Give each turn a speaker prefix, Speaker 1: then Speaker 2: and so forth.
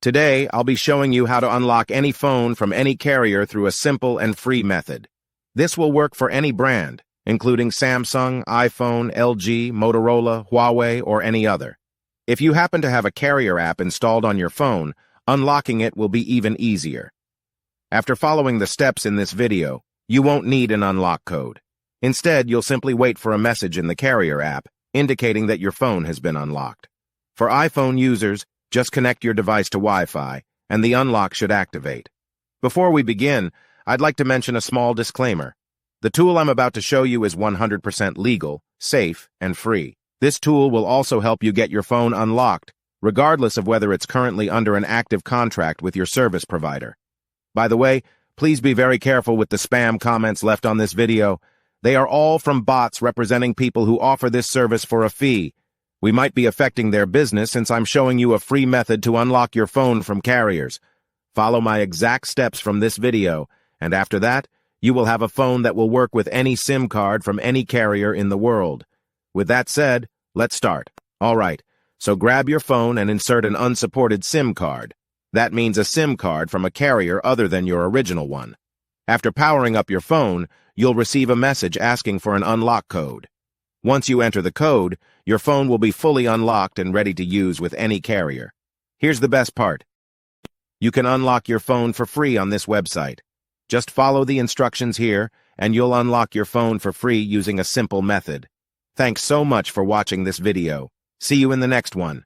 Speaker 1: Today, I'll be showing you how to unlock any phone from any carrier through a simple and free method. This will work for any brand, including Samsung, iPhone, LG, Motorola, Huawei, or any other. If you happen to have a carrier app installed on your phone, unlocking it will be even easier. After following the steps in this video, you won't need an unlock code. Instead, you'll simply wait for a message in the carrier app indicating that your phone has been unlocked. For iPhone users, just connect your device to Wi-Fi, and the unlock should activate. Before we begin, I'd like to mention a small disclaimer. The tool I'm about to show you is 100% legal, safe, and free. This tool will also help you get your phone unlocked, regardless of whether it's currently under an active contract with your service provider. By the way, please be very careful with the spam comments left on this video. They are all from bots representing people who offer this service for a fee. We might be affecting their business since I'm showing you a free method to unlock your phone from carriers. Follow my exact steps from this video, and after that, you will have a phone that will work with any SIM card from any carrier in the world. With that said, let's start. All right, so grab your phone and insert an unsupported SIM card. That means a SIM card from a carrier other than your original one. After powering up your phone, you'll receive a message asking for an unlock code. Once you enter the code, your phone will be fully unlocked and ready to use with any carrier. Here's the best part. You can unlock your phone for free on this website. Just follow the instructions here, and you'll unlock your phone for free using a simple method. Thanks so much for watching this video. See you in the next one.